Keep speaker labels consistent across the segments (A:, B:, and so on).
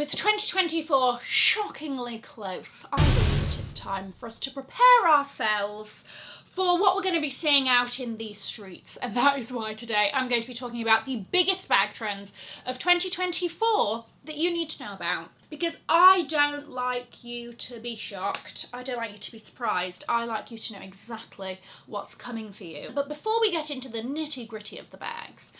A: With 2024 shockingly close, I believe it is time for us to prepare ourselves for what we're going to be seeing out in these streets. And that is why today I'm going to be talking about the biggest bag trends of 2024 that you need to know about. Because I don't like you to be shocked, I don't like you to be surprised, I like you to know exactly what's coming for you. But before we get into the nitty-gritty of the bags,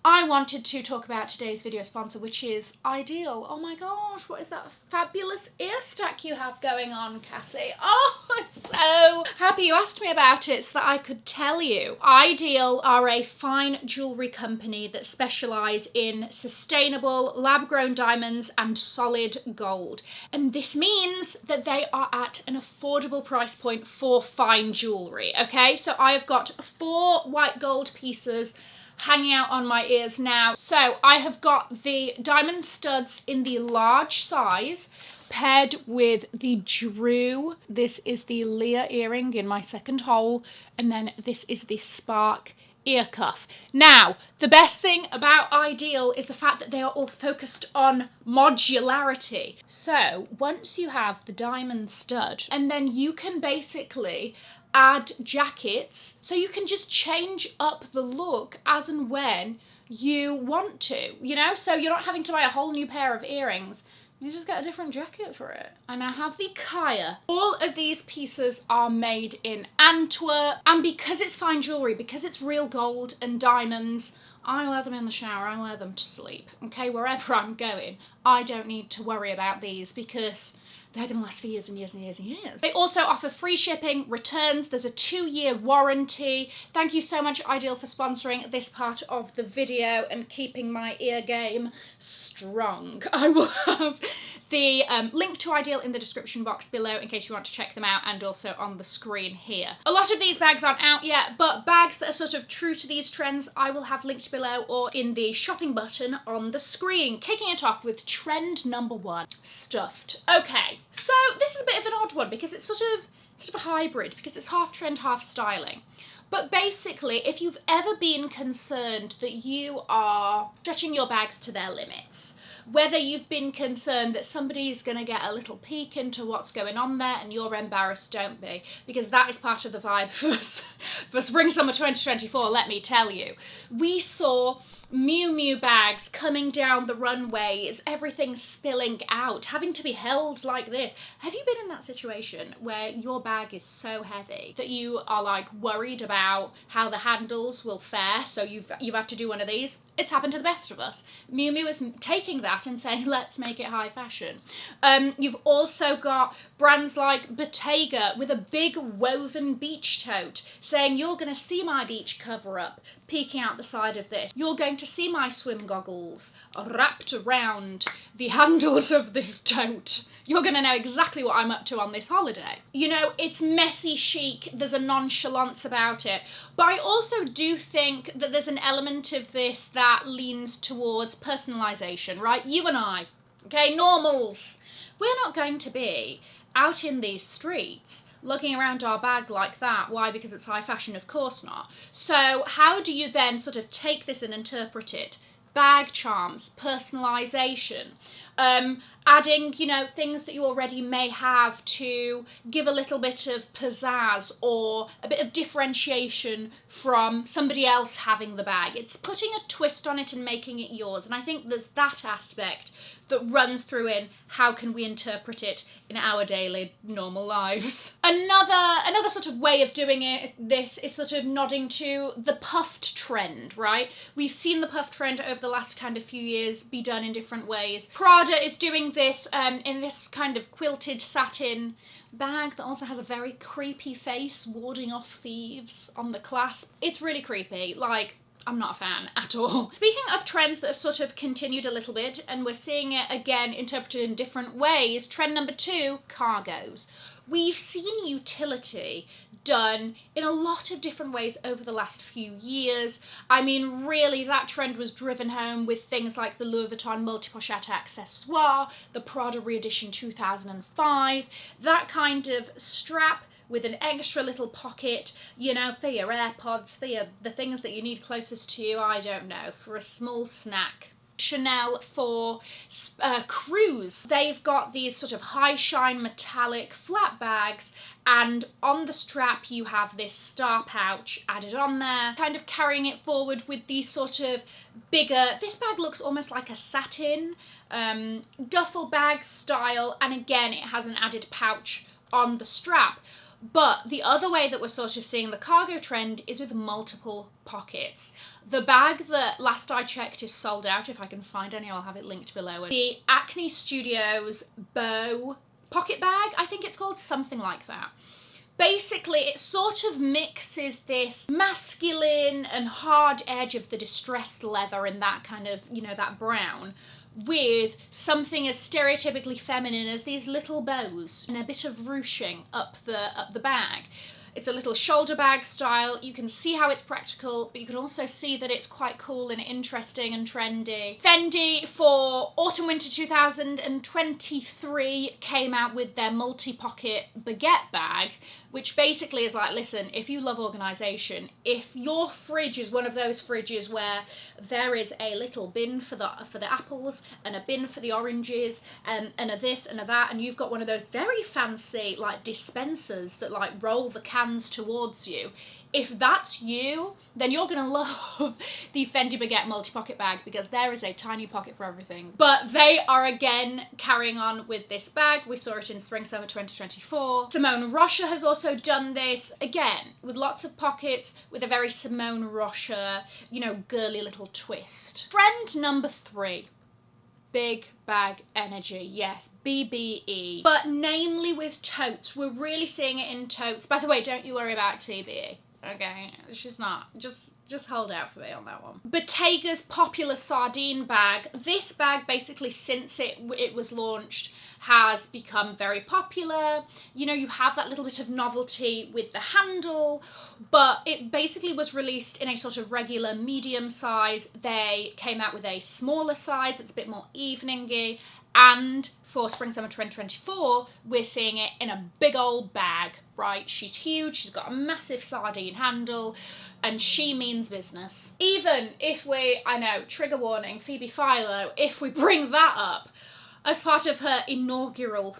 A: I wanted to talk about today's video sponsor, which is IDYL. Oh my gosh, what is that fabulous ear stack you have going on, Cassie? Oh, I'm so happy you asked me about it so that I could tell you. IDYL are a fine jewellery company that specialise in sustainable lab-grown diamonds and solid gold. And this means that they are at an affordable price point for fine jewellery, okay? So I've got 4 white gold pieces hanging out on my ears now. So I have got the diamond studs in the large size paired with the Drew. This is the Leah earring in my second hole, and then this is the Spark ear cuff. Now, the best thing about IDYL is the fact that they are all focused on modularity. So once you have the diamond stud, and then you can basically add jackets, so you can just change up the look as and when you want to, you know? So you're not having to buy a whole new pair of earrings, you just get a different jacket for it. And I have the Kaya. All of these pieces are made in Antwerp, and because it's fine jewellery, because it's real gold and diamonds, I wear them in the shower, I wear them to sleep, okay? Wherever I'm going, I don't need to worry about these because they're going to last for years and years and years and years. They also offer free shipping, returns, there's a 2-year warranty. Thank you so much, IDYL, for sponsoring this part of the video and keeping my ear game strong. I will have the link to IDYL in the description box below in case you want to check them out, and also on the screen here. A lot of these bags aren't out yet, but bags that are sort of true to these trends I will have linked below or in the shopping button on the screen. Kicking it off with trend number 1, stuffed. Okay, so this is a bit of an odd one because it's sort of a hybrid, because it's half trend, half styling. But basically, if you've ever been concerned that you are stretching your bags to their limits, whether you've been concerned that somebody's going to get a little peek into what's going on there and you're embarrassed, don't be, because that is part of the vibe for spring summer 2024, let me tell you. We saw Miu Miu bags coming down the runways, everything spilling out, having to be held like this. Have you been in that situation where your bag is so heavy that you are like worried about how the handles will fare, so you've had to do one of these? It's happened to the best of us. Miu Miu is taking that and saying, let's make it high fashion. You've also got brands like Bottega with a big woven beach tote saying, you're going to see my beach cover up peeking out the side of this. You're going to see my swim goggles wrapped around the handles of this tote. You're going to know exactly what I'm up to on this holiday. You know, it's messy chic, there's a nonchalance about it, but I also do think that there's an element of this that leans towards personalisation, right? You and I, okay, normals, we're not going to be out in these streets lugging around our bag like that. Why? Because it's high fashion? Of course not. So how do you then sort of take this and interpret it? Bag charms, personalisation, adding, you know, things that you already may have to give a little bit of pizzazz or a bit of differentiation from somebody else having the bag. It's putting a twist on it and making it yours, and I think there's that aspect that runs through in how can we interpret it in our daily normal lives. Another sort of way of doing this is sort of nodding to the puffed trend, right? We've seen the puffed trend over the last kind of few years be done in different ways. Prada is doing this in this kind of quilted satin bag that also has a very creepy face warding off thieves on the clasp. It's really creepy, like, I'm not a fan at all. Speaking of trends that have sort of continued a little bit, and we're seeing it again interpreted in different ways, trend number 2, cargos. We've seen utility done in a lot of different ways over the last few years. I mean, really, that trend was driven home with things like the Louis Vuitton multi-pochette accessoire, the Prada re-edition 2005, that kind of strap with an extra little pocket, you know, for your AirPods, for the things that you need closest to you, I don't know, for a small snack. Chanel for cruise. They've got these sort of high shine metallic flat bags, and on the strap you have this star pouch added on there, kind of carrying it forward with these sort of bigger, this bag looks almost like a satin duffel bag style, and again it has an added pouch on the strap. But the other way that we're sort of seeing the cargo trend is with multiple pockets. The bag that last I checked is sold out. If I can find any, I'll have it linked below. The Acne Studios Bow pocket bag, I think it's called, something like that. Basically, it sort of mixes this masculine and hard edge of the distressed leather and that kind of, you know, that brown, with something as stereotypically feminine as these little bows and a bit of ruching up the bag. It's a little shoulder bag style. You can see how it's practical, but you can also see that it's quite cool and interesting and trendy. Fendi for autumn-winter 2023 came out with their multi-pocket baguette bag, which basically is like, listen, if you love organisation, if your fridge is one of those fridges where there is a little bin for the apples and a bin for the oranges and a this and a that, and you've got one of those very fancy like dispensers that like roll the cans towards you, if that's you, then you're gonna love the Fendi Baguette multi-pocket bag, because there is a tiny pocket for everything. But they are again carrying on with this bag. We saw it in spring/summer 2024. Simone Rocha has also done this, again, with lots of pockets, with a very Simone Rocha, you know, girly little twist. Trend number 3. Big bag energy, yes, BBE. But namely with totes, we're really seeing it in totes. By the way, don't you worry about TBE, okay? She's not, just hold out for me on that one. Bottega's popular sardine bag. This bag basically, since it was launched, has become very popular. You know, you have that little bit of novelty with the handle, but it basically was released in a sort of regular medium size. They came out with a smaller size that's a bit more evening-y, and for spring/summer 2024, we're seeing it in a big old bag, right? She's huge, she's got a massive sardine handle, and she means business. Even if we, I know, trigger warning, Phoebe Philo, if we bring that up, as part of her inaugural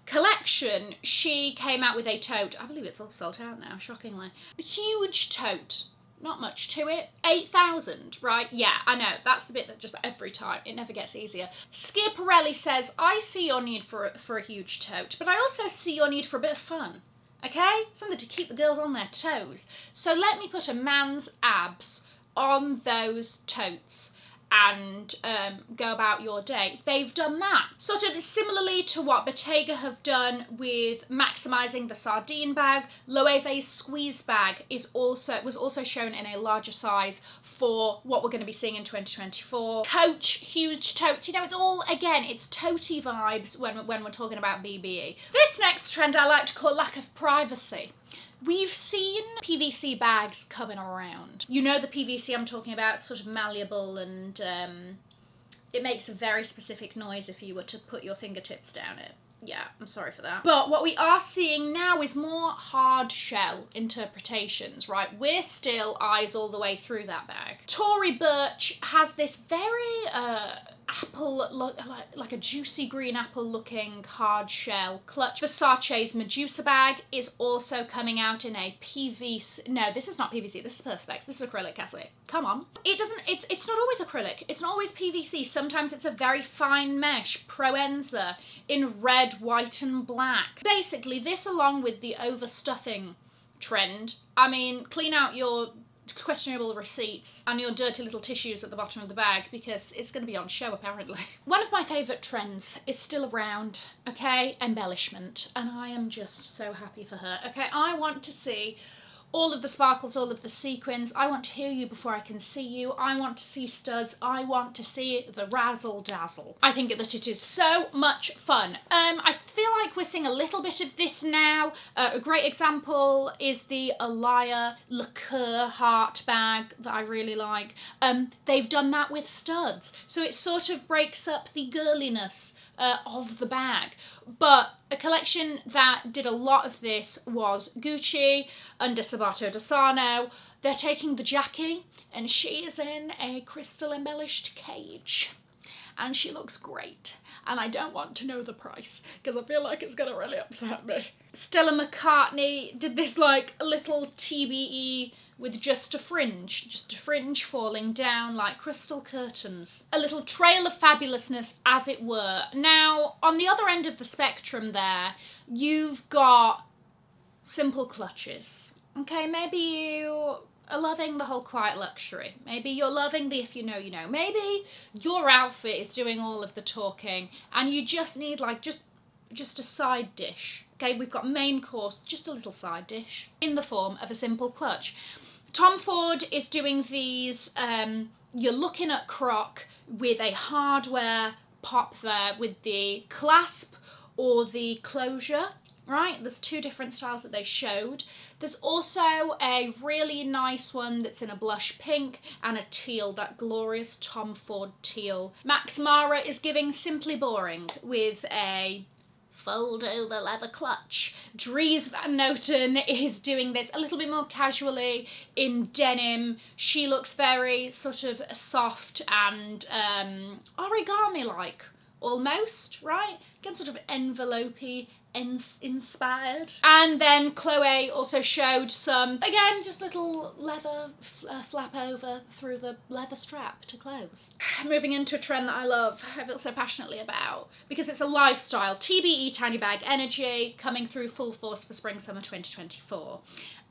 A: collection, she came out with a tote. I believe it's all sold out now, shockingly. A huge tote. Not much to it. 8,000, right? Yeah, I know. That's the bit that just every time, it never gets easier. Schiaparelli says, I see your need for a huge tote, but I also see your need for a bit of fun. Okay? Something to keep the girls on their toes. So let me put a man's abs on those totes and go about your day. They've done that. Sort of similarly to what Bottega have done with maximising the sardine bag, Loewe's squeeze bag was also shown in a larger size for what we're going to be seeing in 2024. Coach, huge totes. You know, it's all, again, it's toty vibes when we're talking about BBE. This next trend I like to call lack of privacy. We've seen PVC bags coming around. You know the PVC I'm talking about, sort of malleable, and it makes a very specific noise if you were to put your fingertips down it. Yeah, I'm sorry for that. But what we are seeing now is more hard shell interpretations, right? We're still eyes all the way through that bag. Tory Burch has this very apple, like a juicy green apple looking hard shell clutch. Versace's Medusa bag is also coming out in a PVC, no, this is not PVC, this is Perspex, this is acrylic, Cassie. Come on. It's not always acrylic, it's not always PVC, sometimes it's a very fine mesh, Proenza, in red, white and black. Basically, this along with the overstuffing trend, I mean, clean out your questionable receipts and your dirty little tissues at the bottom of the bag, because it's going to be on show apparently. One of my favourite trends is still around, okay? Embellishment. And I am just so happy for her, okay? I want to see all of the sparkles, all of the sequins. I want to hear you before I can see you. I want to see studs. I want to see the razzle dazzle. I think that it is so much fun. I feel like we're seeing a little bit of this now. A great example is the Alaya Liqueur heart bag that I really like. They've done that with studs. So it sort of breaks up the girliness of the bag. But a collection that did a lot of this was Gucci under Sabato de Sarno. they're taking the Jackie, and she is in a crystal embellished cage, and she looks great. And I don't want to know the price because I feel like it's gonna really upset me. Stella McCartney did this like little TBE with just a fringe falling down like crystal curtains. A little trail of fabulousness, as it were. Now, on the other end of the spectrum there, you've got simple clutches. Okay, maybe you are loving the whole quiet luxury. Maybe you're loving the if you know, you know. Maybe your outfit is doing all of the talking and you just need like just a side dish. Okay, we've got main course, just a little side dish in the form of a simple clutch. Tom Ford is doing these, you're looking at croc with a hardware pop there with the clasp or the closure, right? There's two different styles that they showed. There's also a really nice one that's in a blush pink and a teal, that glorious Tom Ford teal. Max Mara is giving Simply Boring with a fold over leather clutch. Dries Van Noten is doing this a little bit more casually in denim. She looks very sort of soft and origami-like, almost, right? Again, sort of envelope-y, inspired. And then Loewe also showed some, again, just little leather flap over through the leather strap to clothes. Moving into a trend that I love, I feel so passionately about, because it's a lifestyle. TBE tiny bag energy coming through full force for spring summer 2024.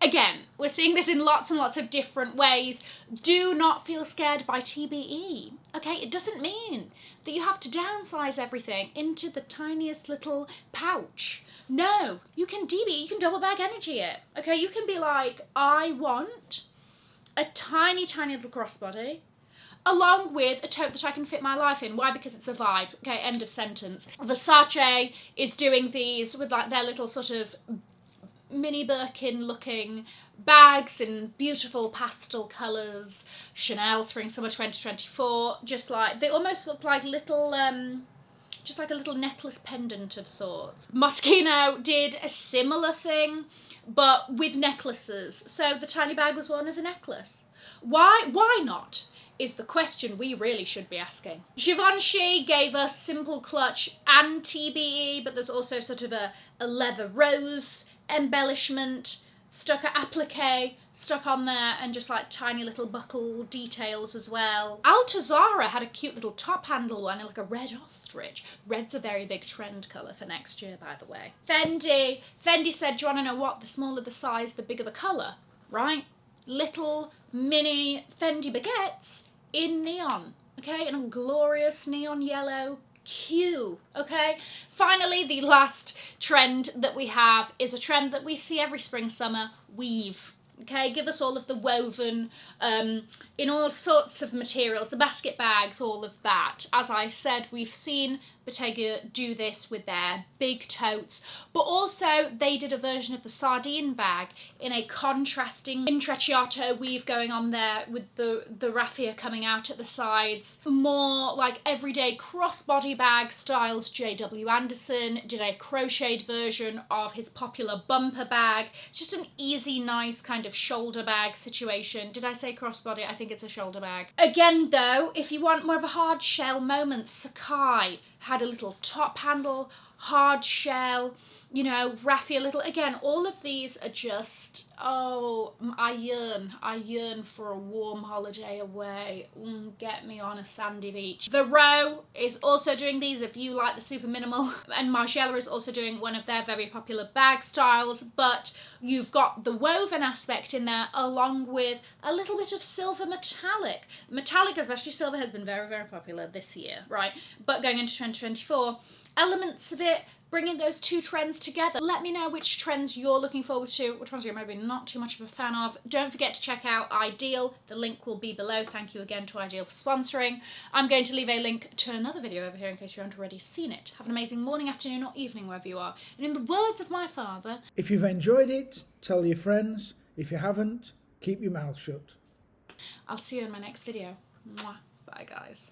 A: Again, we're seeing this in lots and lots of different ways. Do not feel scared by TBE, okay? It doesn't mean that you have to downsize everything into the tiniest little pouch. No, you can DB, you can double bag energy it, okay? You can be like, I want a tiny, tiny little crossbody along with a tote that I can fit my life in. Why? Because it's a vibe, okay? End of sentence. Versace is doing these with like their little sort of mini Birkin looking bags in beautiful pastel colours. Chanel spring summer 2024, just like they almost look like little just like a little necklace pendant of sorts. Moschino did a similar thing but with necklaces, so the tiny bag was worn as a necklace. Why not is the question we really should be asking. Givenchy gave us simple clutch and TBE, but there's also sort of a leather rose embellishment, stuck at applique, stuck on there, and just like tiny little buckle details as well. Altuzara had a cute little top handle one, like a red ostrich. Red's a very big trend colour for next year, by the way. Fendi said, do you want to know what? The smaller the size, the bigger the colour, right? Little mini Fendi baguettes in neon, okay? In a glorious neon yellow Q, okay? Finally, the last trend that we have is a trend that we see every spring, summer, weave. Okay, give us all of the woven in all sorts of materials, the basket bags, all of that. As I said, we've seen Bottega do this with their big totes, but also they did a version of the sardine bag in a contrasting intrecciato weave going on there with the raffia coming out at the sides. More like everyday crossbody bag styles. J.W. Anderson did a crocheted version of his popular bumper bag. It's just an easy, nice kind of shoulder bag situation. Did I say crossbody? I think it's a shoulder bag. Again though, if you want more of a hard shell moment, Sakai had a little top handle, hard shell, you know, raffia little, again, all of these are just, oh, I yearn for a warm holiday away. Get me on a sandy beach. The Row is also doing these if you like the super minimal, and Margiela is also doing one of their very popular bag styles, but you've got the woven aspect in there along with a little bit of silver metallic. Metallic, especially silver, has been very, very popular this year, right? But going into 2024, elements of it, bringing those two trends together. Let me know which trends you're looking forward to, which ones you're maybe not too much of a fan of. Don't forget to check out IDYL. The link will be below. Thank you again to IDYL for sponsoring. I'm going to leave a link to another video over here in case you haven't already seen it. Have an amazing morning, afternoon or evening wherever you are. And in the words of my father,
B: if you've enjoyed it, tell your friends. If you haven't, keep your mouth shut.
A: I'll see you in my next video. Mwah. Bye guys.